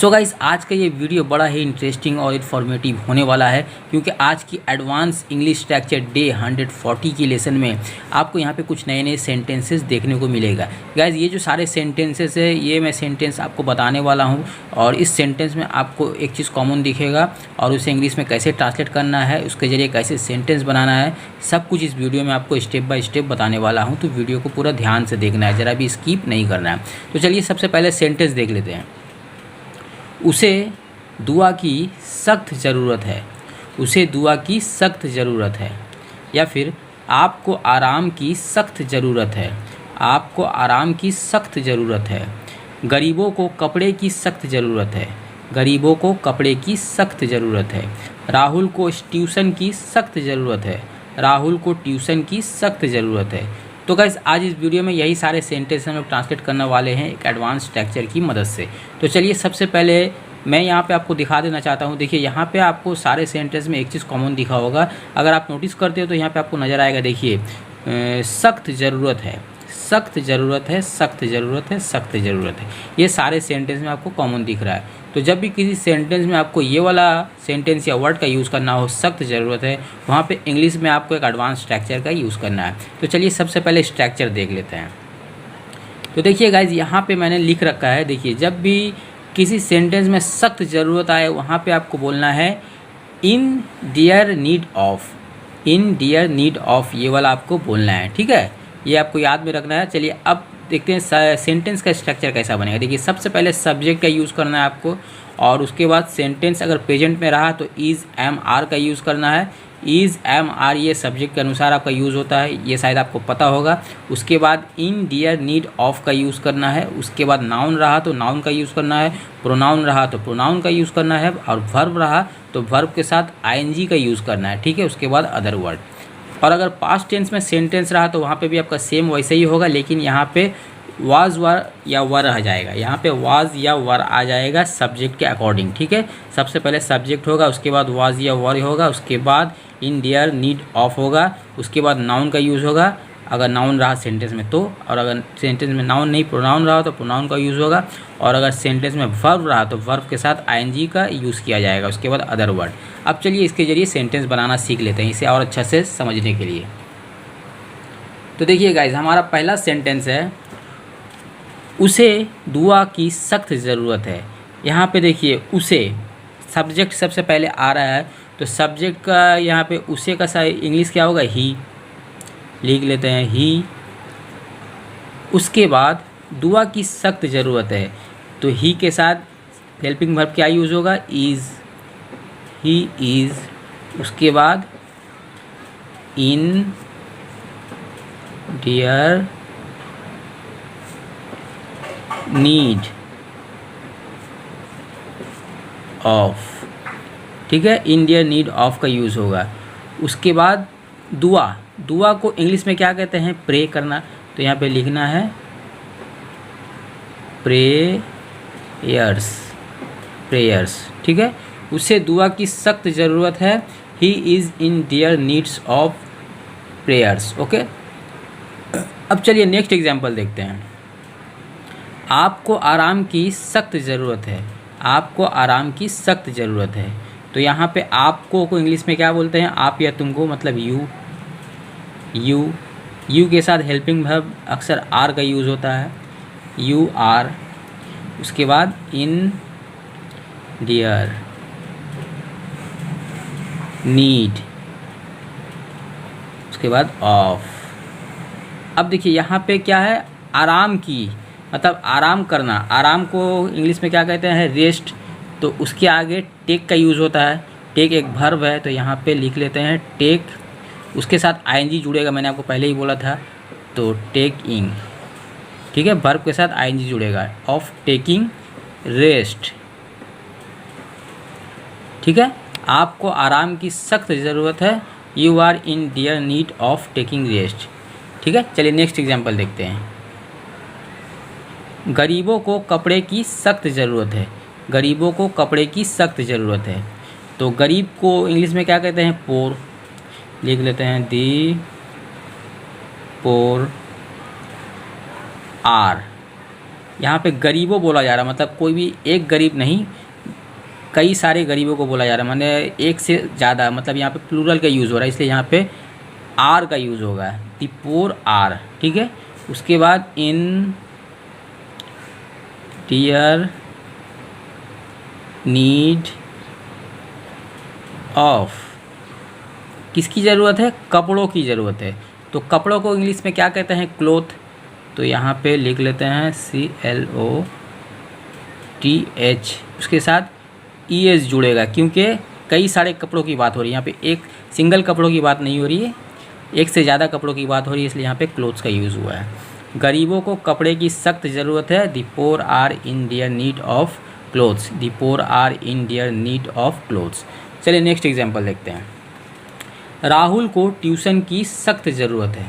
So guys, आज का ये वीडियो बड़ा ही इंटरेस्टिंग और इन्फॉर्मेटिव होने वाला है, क्योंकि आज की एडवांस इंग्लिश स्ट्रक्चर डे 140 की लेसन में आपको यहाँ पे कुछ नए नए सेंटेंसेस देखने को मिलेगा। गाइस, ये जो सारे सेंटेंसेस है, ये मैं सेंटेंस आपको बताने वाला हूँ और इस सेंटेंस में आपको एक चीज़ कॉमन दिखेगा और उसे इंग्लिश में कैसे ट्रांसलेट करना है, उसके ज़रिए कैसे सेंटेंस बनाना है, सब कुछ इस वीडियो में आपको स्टेप बाय स्टेप बताने वाला हूँ। तो वीडियो को पूरा ध्यान से देखना है, ज़रा भी स्किप नहीं करना है। तो चलिए सबसे पहले सेंटेंस देख लेते हैं। उसे दुआ की सख्त ज़रूरत है। उसे दुआ की सख्त ज़रूरत है। या फिर आपको आराम की सख्त ज़रूरत है। आपको आराम की सख्त ज़रूरत है। गरीबों को कपड़े की सख्त ज़रूरत है। गरीबों को कपड़े की सख्त ज़रूरत है। राहुल को ट्यूशन की सख्त ज़रूरत है। राहुल को ट्यूशन की सख्त ज़रूरत है। तो गाइस, आज इस वीडियो में यही सारे सेंटेंस हम लोग ट्रांसलेट करने वाले हैं एक एडवांस स्ट्रक्चर की मदद से। तो चलिए सबसे पहले मैं यहाँ पे आपको दिखा देना चाहता हूँ। देखिए, यहाँ पे आपको सारे सेंटेंस में एक चीज़ कॉमन दिखा होगा। अगर आप नोटिस करते हो तो यहाँ पे आपको नज़र आएगा। देखिए, सख्त ज़रूरत है, सख्त ज़रूरत है, सख्त ज़रूरत है, सख्त ज़रूरत है। ये सारे सेंटेंस में आपको कॉमन दिख रहा है। तो जब भी किसी सेंटेंस में आपको ये वाला सेंटेंस या वर्ड का यूज़ करना हो, सख्त ज़रूरत है, वहाँ पे इंग्लिश में आपको एक एडवांस स्ट्रक्चर का यूज़ करना है। तो चलिए सबसे पहले स्ट्रक्चर देख लेते हैं। तो देखिए गाइज, यहाँ पे मैंने लिख रखा है। देखिए, जब भी किसी सेंटेंस में सख्त ज़रूरत आए, वहाँ पे आपको बोलना है in dire need of. In dire need of, ये वाला आपको बोलना है। ठीक है, ये आपको याद में रखना है। चलिए अब देखते हैं सेंटेंस का स्ट्रक्चर कैसा बनेगा। देखिए, सबसे पहले सब्जेक्ट का यूज़ करना है आपको, और उसके बाद सेंटेंस अगर प्रेजेंट में रहा तो इज़ एम आर का यूज़ करना है। इज़ एम आर ये सब्जेक्ट के अनुसार आपका यूज़ होता है, ये शायद आपको पता होगा। उसके बाद इन डियर नीड ऑफ का यूज़ करना है। उसके बाद नाउन रहा तो नाउन का यूज़ करना है। प्रोनाउन रहा तो प्रोनाउन का यूज़ करना है। और वर्ब रहा तो वर्ब के साथ आईएनजी का यूज़ करना है। ठीक है, उसके बाद अदर वर्ड। और अगर पास्ट टेंस में सेंटेंस रहा तो वहाँ पे भी आपका सेम वैसे ही होगा, लेकिन यहाँ पे वाज वर या वर आ जाएगा। यहाँ पे वाज या वर आ जाएगा सब्जेक्ट के अकॉर्डिंग। ठीक है, सबसे पहले सब्जेक्ट होगा, उसके बाद वाज या वर होगा, उसके बाद इन डियर नीड ऑफ होगा, उसके बाद नाउन का यूज़ होगा अगर नाउन रहा सेंटेंस में तो, और अगर सेंटेंस में नाउन नहीं प्रोनाउन रहा तो प्रोनाउन का यूज़ होगा, और अगर सेंटेंस में वर्ब रहा तो वर्ब के साथ आईएनजी का यूज़ किया जाएगा, उसके बाद अदर वर्ड। अब चलिए इसके ज़रिए सेंटेंस बनाना सीख लेते हैं, इसे और अच्छा से समझने के लिए। तो देखिए गाइज, हमारा पहला सेंटेंस है उसे दुआ की सख्त ज़रूरत है। यहाँ पे देखिए, उसे सब्जेक्ट सबसे पहले आ रहा है, तो सब्जेक्ट का यहाँ पे उसे का इंग्लिश क्या होगा, ही। लिख लेते हैं ही। उसके बाद दुआ की सख्त ज़रूरत है, तो ही के साथ हेल्पिंग वर्ब क्या यूज़ होगा, इज़। He is. उसके बाद इन डियर नीड ऑफ। ठीक है, इन डियर नीड ऑफ का यूज़ होगा। उसके बाद दुआ, दुआ को इंग्लिश में क्या कहते हैं, प्रे करना, तो यहाँ पे लिखना है प्रेयर्स। प्रेयर्स। ठीक है, उसे दुआ की सख्त ज़रूरत है। He is in dire needs of prayers. Okay, अब चलिए नेक्स्ट एग्जांपल देखते हैं। आपको आराम की सख्त ज़रूरत है। आपको आराम की सख्त ज़रूरत है, तो यहाँ पे आपको को इंग्लिश में क्या बोलते हैं, आप या तुमको, मतलब यू। यू के साथ हेल्पिंग वर्ब अक्सर आर का यूज़ होता है, यू आर। उसके बाद इन डियर नीड, उसके बाद ऑफ। अब देखिए यहाँ पे क्या है, आराम की, मतलब आराम करना। आराम को इंग्लिश में क्या कहते हैं, रेस्ट, तो उसके आगे टेक का यूज़ होता है। टेक एक वर्ब है, तो यहाँ पे लिख लेते हैं टेक। उसके साथ आईएनजी जुड़ेगा, मैंने आपको पहले ही बोला था, तो टेकिंग। ठीक है, वर्ब के साथ आईएनजी जुड़ेगा, ऑफ टेकिंग रेस्ट। ठीक है, आपको आराम की सख्त ज़रूरत है। You are in dire need of taking rest. ठीक है, चलिए नेक्स्ट एग्जांपल देखते हैं। गरीबों को कपड़े की सख्त ज़रूरत है। गरीबों को कपड़े की सख्त ज़रूरत है, तो गरीब को इंग्लिश में क्या कहते हैं, पोर। लिख लेते हैं दी पोर आर यहाँ पे गरीबों बोला जा रहा है, मतलब कोई भी एक गरीब नहीं, कई सारे गरीबों को बोला जा रहा है, माने एक से ज़्यादा, मतलब यहाँ पे प्लूरल का यूज़ हो रहा है, इसलिए यहाँ पे आर का यूज़ होगा, द पोर आर, ठीक है। उसके बाद इन डियर नीड ऑफ, किसकी ज़रूरत है, कपड़ों की ज़रूरत है। तो कपड़ों को इंग्लिश में क्या कहते हैं, क्लोथ। तो यहाँ पे लिख लेते हैं CLOTH, उसके साथ ES जुड़ेगा, क्योंकि कई सारे कपड़ों की बात हो रही है, यहाँ पे एक सिंगल कपड़ों की बात नहीं हो रही है, एक से ज़्यादा कपड़ों की बात हो रही है, इसलिए यहाँ पे क्लोथ्स का यूज़ हुआ है। गरीबों को कपड़े की सख्त ज़रूरत है, the poor are in their need of clothes, the poor are in their need of clothes. चलिए नेक्स्ट एग्जाम्पल देखते हैं। राहुल को ट्यूशन की सख्त ज़रूरत है,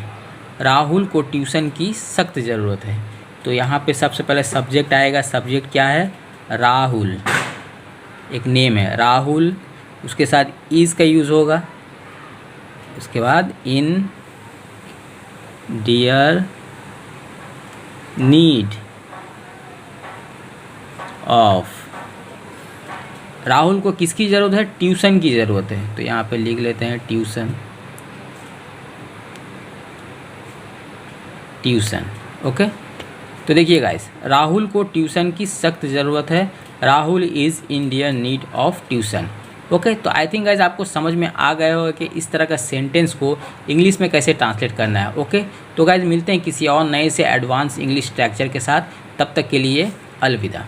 राहुल को ट्यूशन की सख्त ज़रूरत है। तो यहाँ पे सबसे पहले सब्जेक्ट आएगा, सब्जेक्ट क्या है, राहुल, एक नेम है राहुल, उसके साथ इज़ का यूज़ होगा, उसके बाद इन डियर नीड ऑफ, राहुल को किसकी ज़रूरत है, ट्यूशन की ज़रूरत है। तो यहाँ पे लिख लेते हैं ट्यूशन, ट्यूशन, ओके। तो देखिए गाइस, राहुल को ट्यूशन की सख्त ज़रूरत है, Rahul is in dire need of tuition, okay. तो आई थिंक गाइस आपको समझ में आ गया होगा कि इस तरह का सेंटेंस को इंग्लिश में कैसे ट्रांसलेट करना है, ओके। तो गाइस मिलते हैं किसी और नए से एडवांस इंग्लिश स्ट्रक्चर के साथ, तब तक के लिए अलविदा।